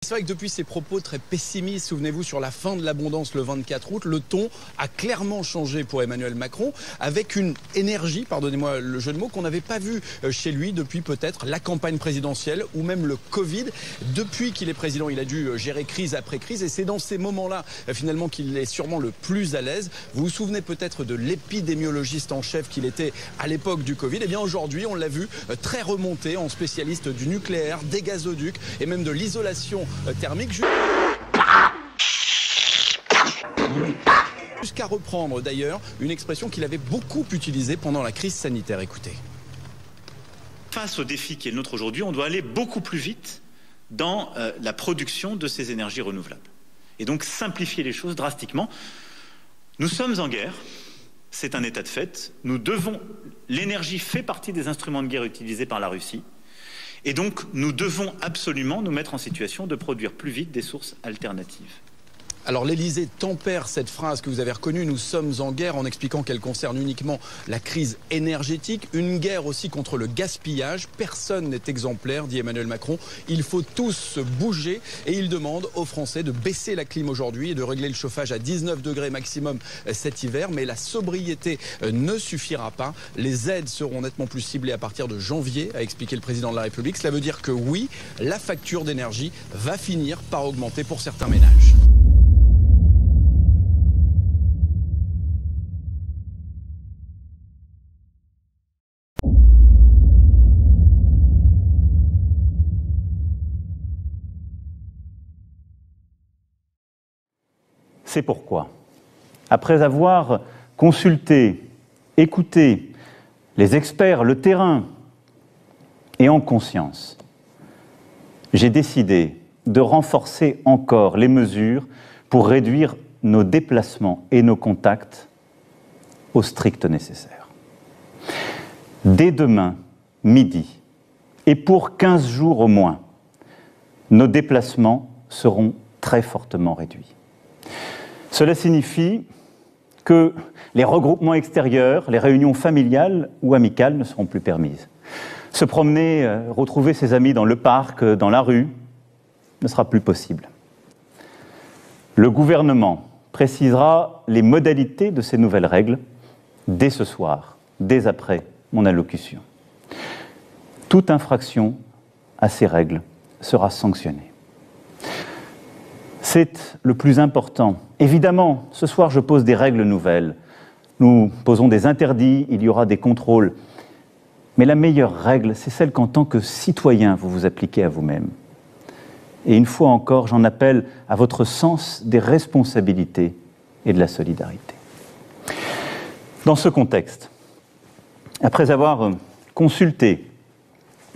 C'est vrai que depuis ces propos très pessimistes, souvenez-vous, sur la fin de l'abondance le 24 août, le ton a clairement changé pour Emmanuel Macron, avec une énergie, pardonnez-moi le jeu de mots, qu'on n'avait pas vu chez lui depuis peut-être la campagne présidentielle ou même le Covid. Depuis qu'il est président, il a dû gérer crise après crise et c'est dans ces moments-là finalement qu'il est sûrement le plus à l'aise. Vous vous souvenez peut-être de l'épidémiologiste en chef qu'il était à l'époque du Covid. Eh bien aujourd'hui, on l'a vu très remonté en spécialiste du nucléaire, des gazoducs et même de l'isolation thermique, jusqu'à reprendre d'ailleurs une expression qu'il avait beaucoup utilisée pendant la crise sanitaire. Écoutez. Face au défi qui est le nôtre aujourd'hui, on doit aller beaucoup plus vite dans la production de ces énergies renouvelables. Et donc simplifier les choses drastiquement. Nous sommes en guerre, c'est un état de fait. L'énergie fait partie des instruments de guerre utilisés par la Russie. Et donc, nous devons absolument nous mettre en situation de produire plus vite des sources alternatives. Alors l'Élysée tempère cette phrase que vous avez reconnue, nous sommes en guerre, en expliquant qu'elle concerne uniquement la crise énergétique, une guerre aussi contre le gaspillage. Personne n'est exemplaire, dit Emmanuel Macron. Il faut tous se bouger et il demande aux Français de baisser la clim aujourd'hui et de régler le chauffage à 19 degrés maximum cet hiver. Mais la sobriété ne suffira pas. Les aides seront nettement plus ciblées à partir de janvier, a expliqué le président de la République. Cela veut dire que oui, la facture d'énergie va finir par augmenter pour certains ménages. C'est pourquoi, après avoir consulté, écouté les experts, le terrain, et en conscience, j'ai décidé de renforcer encore les mesures pour réduire nos déplacements et nos contacts au strict nécessaire. Dès demain, midi, et pour 15 jours au moins, nos déplacements seront très fortement réduits. Cela signifie que les regroupements extérieurs, les réunions familiales ou amicales ne seront plus permises. Se promener, retrouver ses amis dans le parc, dans la rue, ne sera plus possible. Le gouvernement précisera les modalités de ces nouvelles règles dès ce soir, dès après mon allocution. Toute infraction à ces règles sera sanctionnée. C'est le plus important. Évidemment, ce soir, je pose des règles nouvelles. Nous posons des interdits, il y aura des contrôles. Mais la meilleure règle, c'est celle qu'en tant que citoyen, vous vous appliquez à vous-même. Et une fois encore, j'en appelle à votre sens des responsabilités et de la solidarité. Dans ce contexte, après avoir consulté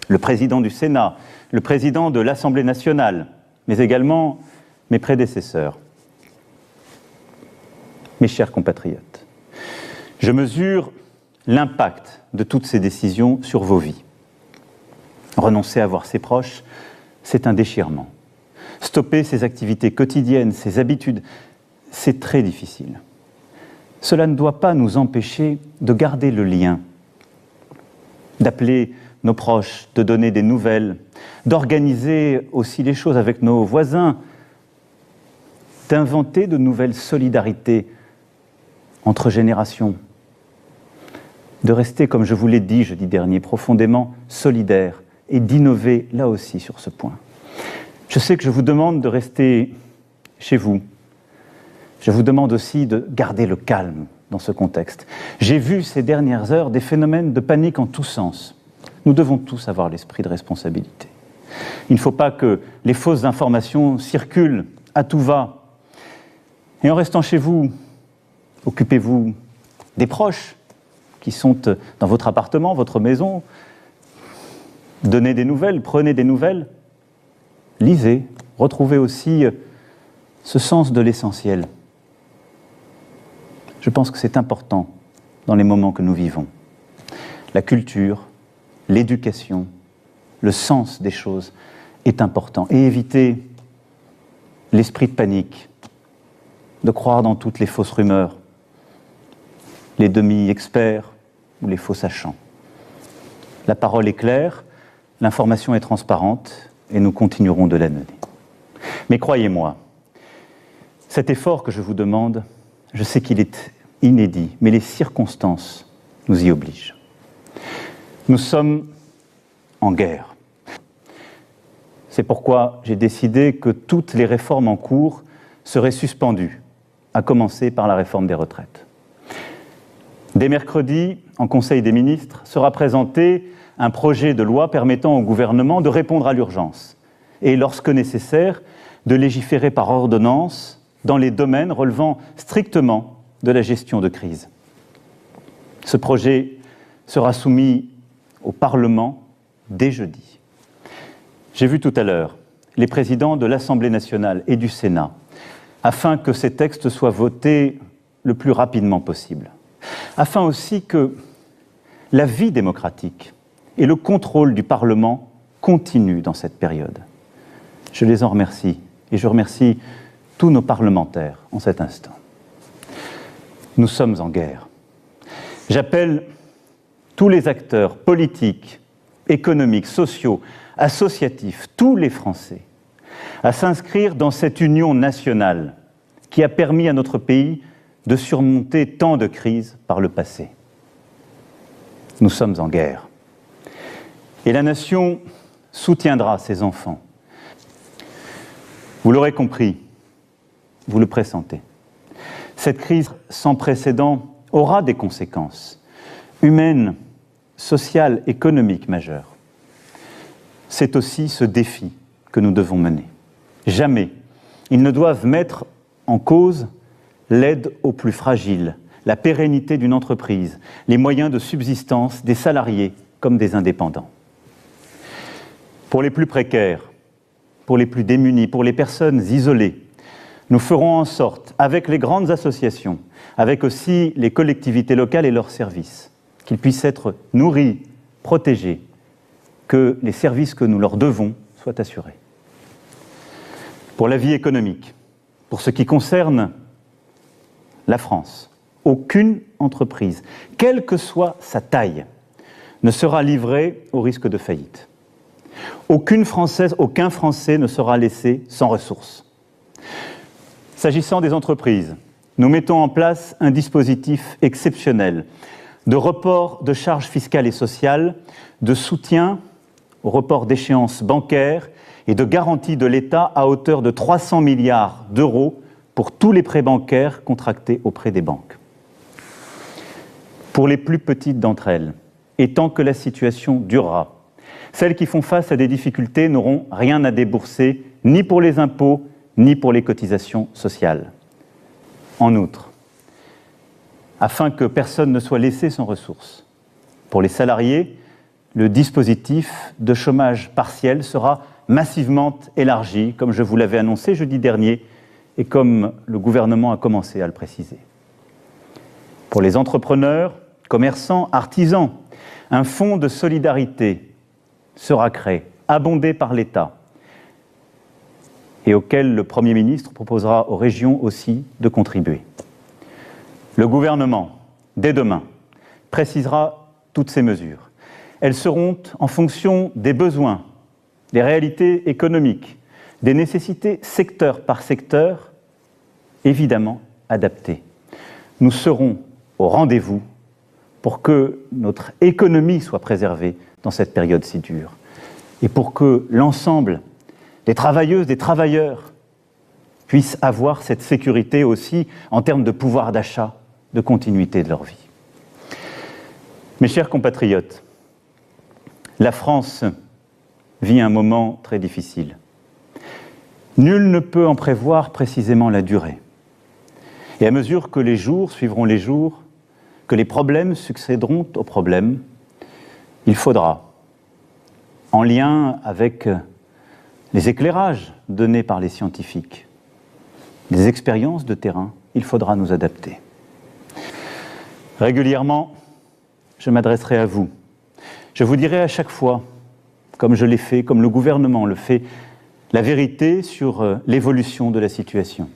le président du Sénat, le président de l'Assemblée nationale, mais également mes prédécesseurs, mes chers compatriotes, je mesure l'impact de toutes ces décisions sur vos vies. Renoncer à voir ses proches, c'est un déchirement. Stopper ses activités quotidiennes, ses habitudes, c'est très difficile. Cela ne doit pas nous empêcher de garder le lien, d'appeler nos proches, de donner des nouvelles, d'organiser aussi les choses avec nos voisins, d'inventer de nouvelles solidarités entre générations, de rester, comme je vous l'ai dit jeudi dernier, profondément solidaires et d'innover là aussi sur ce point. Je sais que je vous demande de rester chez vous. Je vous demande aussi de garder le calme dans ce contexte. J'ai vu ces dernières heures des phénomènes de panique en tous sens. Nous devons tous avoir l'esprit de responsabilité. Il ne faut pas que les fausses informations circulent à tout va. Et en restant chez vous, occupez-vous des proches qui sont dans votre appartement, votre maison. Donnez des nouvelles, prenez des nouvelles. Lisez, retrouvez aussi ce sens de l'essentiel. Je pense que c'est important dans les moments que nous vivons. La culture, l'éducation, le sens des choses est important. Et éviter l'esprit de panique, de croire dans toutes les fausses rumeurs, les demi-experts ou les faux sachants. La parole est claire, l'information est transparente et nous continuerons de la donner. Mais croyez-moi, cet effort que je vous demande, je sais qu'il est inédit, mais les circonstances nous y obligent. Nous sommes en guerre. C'est pourquoi j'ai décidé que toutes les réformes en cours seraient suspendues, à commencer par la réforme des retraites. Dès mercredi, en Conseil des ministres, sera présenté un projet de loi permettant au gouvernement de répondre à l'urgence et, lorsque nécessaire, de légiférer par ordonnance dans les domaines relevant strictement de la gestion de crise. Ce projet sera soumis au Parlement dès jeudi. J'ai vu tout à l'heure les présidents de l'Assemblée nationale et du Sénat afin que ces textes soient votés le plus rapidement possible, afin aussi que la vie démocratique et le contrôle du Parlement continuent dans cette période. Je les en remercie et je remercie tous nos parlementaires en cet instant. Nous sommes en guerre. J'appelle tous les acteurs politiques, économiques, sociaux, associatifs, tous les Français, à s'inscrire dans cette union nationale qui a permis à notre pays de surmonter tant de crises par le passé. Nous sommes en guerre. Et la nation soutiendra ses enfants. Vous l'aurez compris, vous le pressentez. Cette crise sans précédent aura des conséquences humaines, sociales, économiques majeures. C'est aussi ce défi que nous devons mener. Jamais ils ne doivent mettre en cause l'aide aux plus fragiles, la pérennité d'une entreprise, les moyens de subsistance des salariés comme des indépendants. Pour les plus précaires, pour les plus démunis, pour les personnes isolées, nous ferons en sorte, avec les grandes associations, avec aussi les collectivités locales et leurs services, qu'ils puissent être nourris, protégés, que les services que nous leur devons soient assurés. Pour la vie économique, pour ce qui concerne la France, aucune entreprise, quelle que soit sa taille, ne sera livrée au risque de faillite. Aucune Française, aucun Français ne sera laissé sans ressources. S'agissant des entreprises, nous mettons en place un dispositif exceptionnel de report de charges fiscales et sociales, de soutien au report d'échéances bancaires et de garantie de l'État à hauteur de 300 milliards d'euros pour tous les prêts bancaires contractés auprès des banques. Pour les plus petites d'entre elles, et tant que la situation durera, celles qui font face à des difficultés n'auront rien à débourser, ni pour les impôts, ni pour les cotisations sociales. En outre, afin que personne ne soit laissé sans ressources, pour les salariés, le dispositif de chômage partiel sera massivement élargi, comme je vous l'avais annoncé jeudi dernier, et comme le gouvernement a commencé à le préciser. Pour les entrepreneurs, commerçants, artisans, un fonds de solidarité sera créé, abondé par l'État, et auquel le Premier ministre proposera aux régions aussi de contribuer. Le gouvernement, dès demain, précisera toutes ces mesures. Elles seront en fonction des besoins, des réalités économiques, des nécessités secteur par secteur, évidemment adaptées. Nous serons au rendez-vous pour que notre économie soit préservée dans cette période si dure et pour que l'ensemble des travailleuses, des travailleurs puissent avoir cette sécurité aussi en termes de pouvoir d'achat, de continuité de leur vie. Mes chers compatriotes, la France vit un moment très difficile. Nul ne peut en prévoir précisément la durée. Et à mesure que les jours suivront les jours, que les problèmes succéderont aux problèmes, il faudra, en lien avec les éclairages donnés par les scientifiques, les expériences de terrain, il faudra nous adapter. Régulièrement, je m'adresserai à vous. Je vous dirai à chaque fois, comme je l'ai fait, comme le gouvernement le fait, la vérité sur l'évolution de la situation.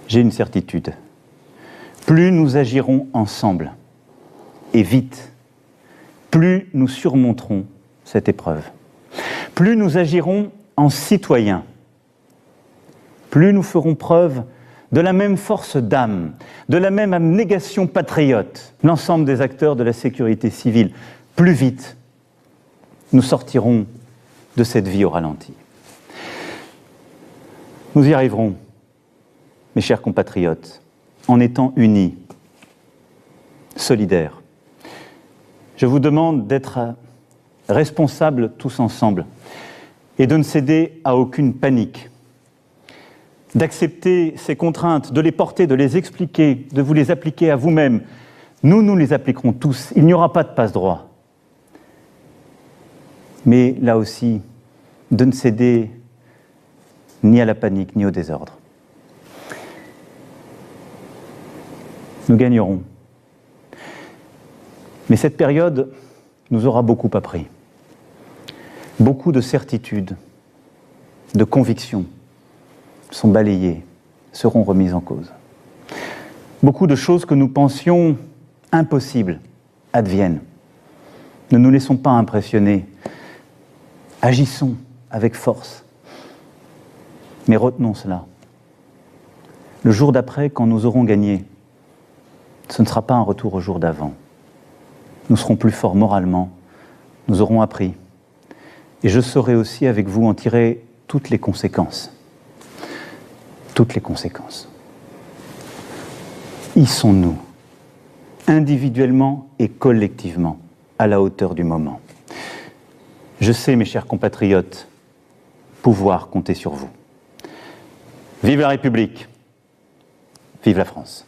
J'ai une certitude. Plus nous agirons ensemble, et vite, plus nous surmonterons cette épreuve. Plus nous agirons en citoyens, plus nous ferons preuve de la même force d'âme, de la même abnégation patriote, l'ensemble des acteurs de la sécurité civile, plus vite nous sortirons de cette vie au ralenti. Nous y arriverons, mes chers compatriotes, en étant unis, solidaires. Je vous demande d'être responsables tous ensemble et de ne céder à aucune panique, d'accepter ces contraintes, de les porter, de les expliquer, de vous les appliquer à vous-même. Nous les appliquerons tous. Il n'y aura pas de passe-droit. Mais là aussi, de ne céder ni à la panique, ni au désordre. Nous gagnerons. Mais cette période nous aura beaucoup appris. Beaucoup de certitudes, de convictions sont balayées, seront remises en cause. Beaucoup de choses que nous pensions impossibles adviennent. Ne nous laissons pas impressionner. Agissons avec force. Mais retenons cela. Le jour d'après, quand nous aurons gagné, ce ne sera pas un retour au jour d'avant. Nous serons plus forts moralement, nous aurons appris. Et je saurai aussi avec vous en tirer toutes les conséquences. Toutes les conséquences. Y sont-nous, individuellement et collectivement, à la hauteur du moment. Je sais, mes chers compatriotes, pouvoir compter sur vous. Vive la République, vive la France.